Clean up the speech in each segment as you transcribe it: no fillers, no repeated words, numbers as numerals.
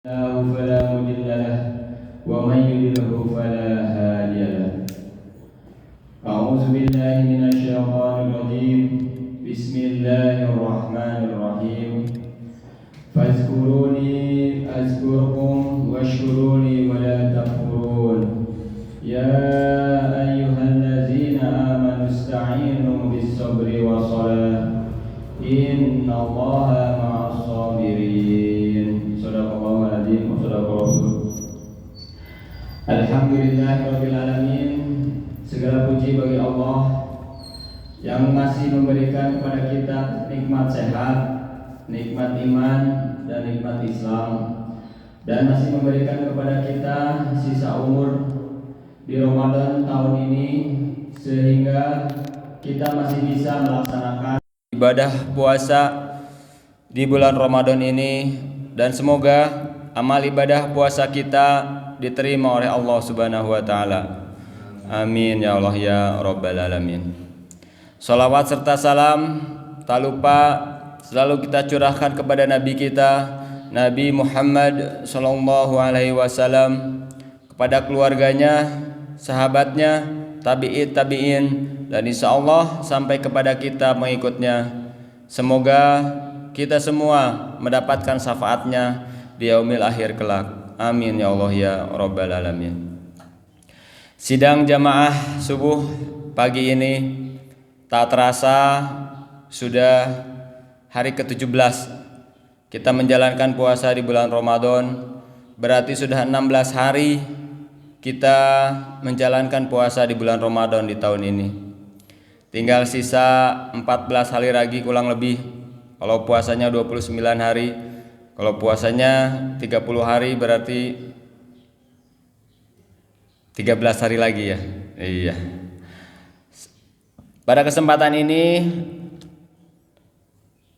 الله فلا مضل له ومن يضلل فلا هادي له. أعوذ بالله من الشيطان الرجيم. بسم الله الرحمن الرحيم. فاذكروني أذكركم واشكروا لي ولا تكفرون. يا أيها الذين آمنوا استعينوا بالصبر والصلاة إن الله مع الصابرين. Sadaqallahul wa sadaqa rasul. Alhamdulillahirabbil alamin. Segala puji bagi Allah yang masih memberikan kepada kita nikmat sehat, nikmat iman dan nikmat Islam, dan masih memberikan kepada kita sisa umur di Ramadan tahun ini sehingga kita masih bisa melaksanakan ibadah puasa di bulan Ramadan ini. Dan semoga amal ibadah puasa kita diterima oleh Allah Subhanahu wa taala. Amin ya Allah ya rabbal alamin. Salawat serta salam tak lupa selalu kita curahkan kepada nabi kita Nabi Muhammad sallallahu alaihi wasallam, kepada keluarganya, sahabatnya, tabi'in dan insyaallah sampai kepada kita mengikutnya. Semoga kita semua mendapatkan syafaatnya di yaumil akhir kelak. Amin ya Allah ya rabbal alamin. Sidang jamaah subuh pagi ini tak terasa sudah hari ke-17 kita menjalankan puasa di bulan Ramadan. Berarti sudah 16 hari kita menjalankan puasa di bulan Ramadan di tahun ini. Tinggal sisa 14 hari lagi kurang lebih. Kalau puasanya 29 hari, kalau puasanya 30 hari berarti 13 hari lagi ya. Iya. Pada kesempatan ini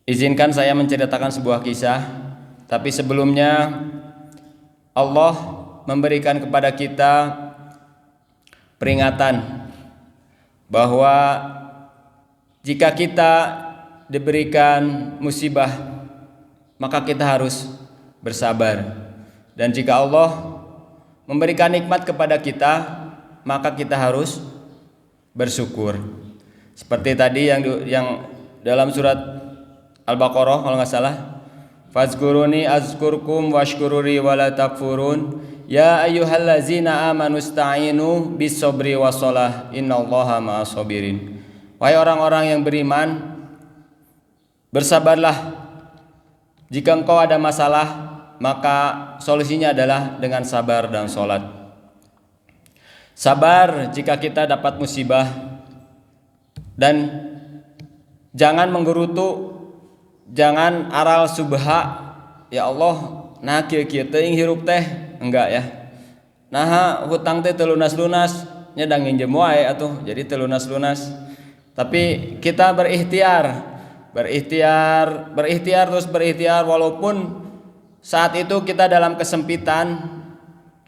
izinkan saya menceritakan sebuah kisah. Tapi sebelumnya Allah memberikan kepada kita peringatan bahwa jika kita diberikan musibah maka kita harus bersabar, dan jika Allah memberikan nikmat kepada kita maka kita harus bersyukur. Seperti tadi yang dalam surat Al-Baqarah kalau nggak salah, fazkuruni azkurkum washkururi wala takfurun ya ayyuhallazina amanu sta'inu bis-sabri was-shalah innallaha ma'as sabirin. Wahai orang-orang yang beriman, bersabarlah. Jika engkau ada masalah, maka solusinya adalah dengan sabar dan sholat. Sabar jika kita dapat musibah, dan jangan menggerutu, jangan aral subha. Ya Allah, nah kieu teuing hirup teh, enggak ya. Nah hutang teh teu lunas-lunas, nya da nginjem wae atuh, jadi teu lunas-lunas. Tapi kita berikhtiar terus berikhtiar, walaupun saat itu kita dalam kesempitan,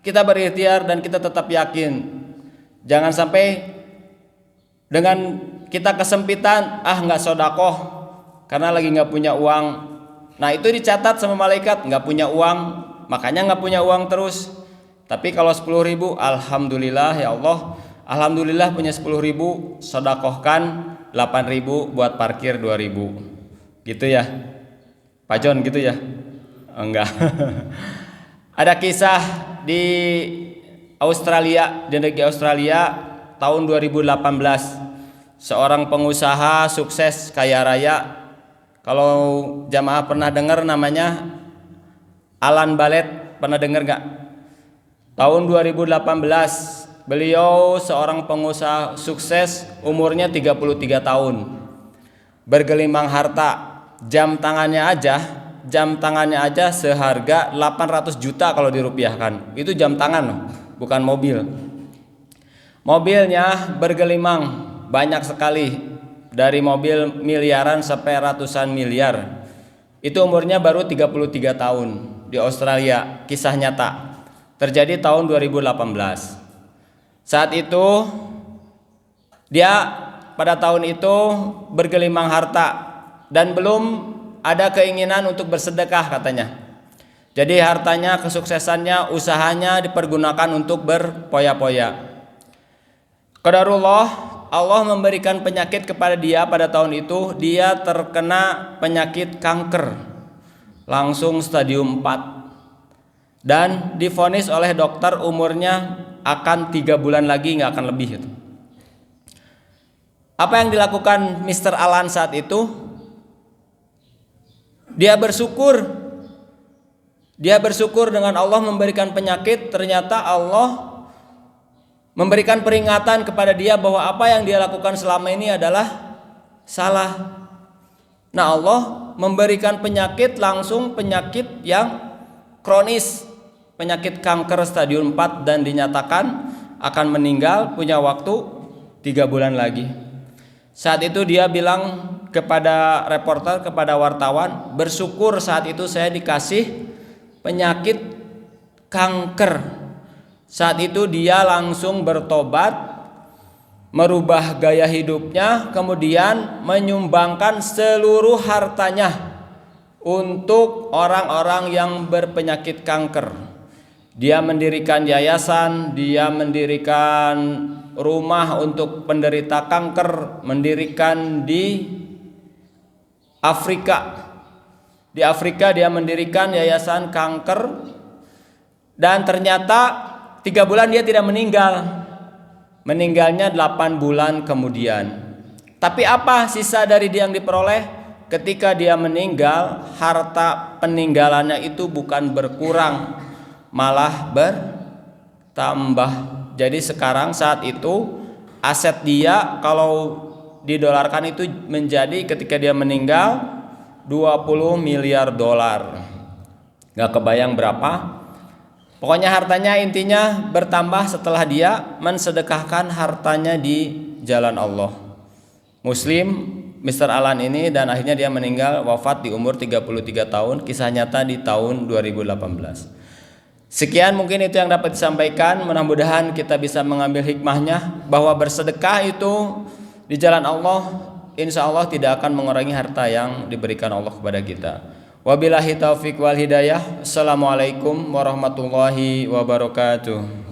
kita berikhtiar dan kita tetap yakin. Jangan sampai dengan kita kesempitan, nggak sodakoh karena lagi nggak punya uang. Nah itu dicatat sama malaikat, nggak punya uang, makanya nggak punya uang terus. Tapi kalau 10.000, alhamdulillah ya Allah, alhamdulillah punya 10.000, sodakohkan 8.000 buat parkir 2.000. Gitu ya Pak John, gitu ya? Enggak. Ada kisah di Australia, di negeri Australia tahun 2018. Seorang pengusaha sukses kaya raya. Kalau jamaah pernah dengar namanya Alan Ballet, pernah dengar enggak? Tahun 2018 beliau seorang pengusaha sukses, umurnya 33 tahun. Bergelimang harta. Jam tangannya aja seharga 800 juta kalau dirupiahkan. Itu jam tangan, bukan mobil. Mobilnya bergelimang banyak sekali, dari mobil miliaran sampai ratusan miliar. Itu umurnya baru 33 tahun di Australia. Kisah nyata terjadi tahun 2018. Saat itu dia pada tahun itu bergelimang harta dan belum ada keinginan untuk bersedekah katanya. Jadi hartanya, kesuksesannya, usahanya dipergunakan untuk berpoya-poya. Qadarullah, Allah memberikan penyakit kepada dia pada tahun itu. Dia terkena penyakit kanker, langsung stadium 4. Dan divonis oleh dokter umurnya akan 3 bulan lagi, nggak akan lebih itu. Apa yang dilakukan Mr. Alan saat itu? Dia bersyukur dengan Allah memberikan penyakit. Ternyata Allah memberikan peringatan kepada dia bahwa apa yang dia lakukan selama ini adalah salah. Nah, Allah memberikan penyakit, langsung penyakit yang kronis, penyakit kanker stadium 4, dan dinyatakan akan meninggal, punya waktu 3 bulan lagi. Saat itu dia bilang kepada reporter, kepada wartawan, bersyukur saat itu saya dikasih penyakit kanker. Saat itu dia langsung bertobat, merubah gaya hidupnya, kemudian menyumbangkan seluruh hartanya untuk orang-orang yang berpenyakit kanker. Dia mendirikan yayasan, dia mendirikan rumah untuk penderita kanker, mendirikan di Afrika. Di Afrika dia mendirikan yayasan kanker, dan ternyata 3 bulan dia tidak meninggal. Meninggalnya 8 bulan kemudian. Tapi apa sisa dari dia yang diperoleh? Ketika dia meninggal, harta peninggalannya itu bukan berkurang, malah bertambah. Jadi sekarang saat itu aset dia kalau didolarkan itu menjadi, ketika dia meninggal, 20 miliar dolar. Gak kebayang berapa. Pokoknya hartanya intinya bertambah setelah dia mensedekahkan hartanya di jalan Allah. Muslim Mr. Alan ini, dan akhirnya dia meninggal, wafat di umur 33 tahun. Kisah nyata di tahun 2018. Sekian mungkin itu yang dapat disampaikan. Mudah-mudahan kita bisa mengambil hikmahnya bahwa bersedekah itu di jalan Allah, insya Allah tidak akan mengurangi harta yang diberikan Allah kepada kita. Wabillahi taufiq wal hidayah. Assalamualaikum warahmatullahi wabarakatuh.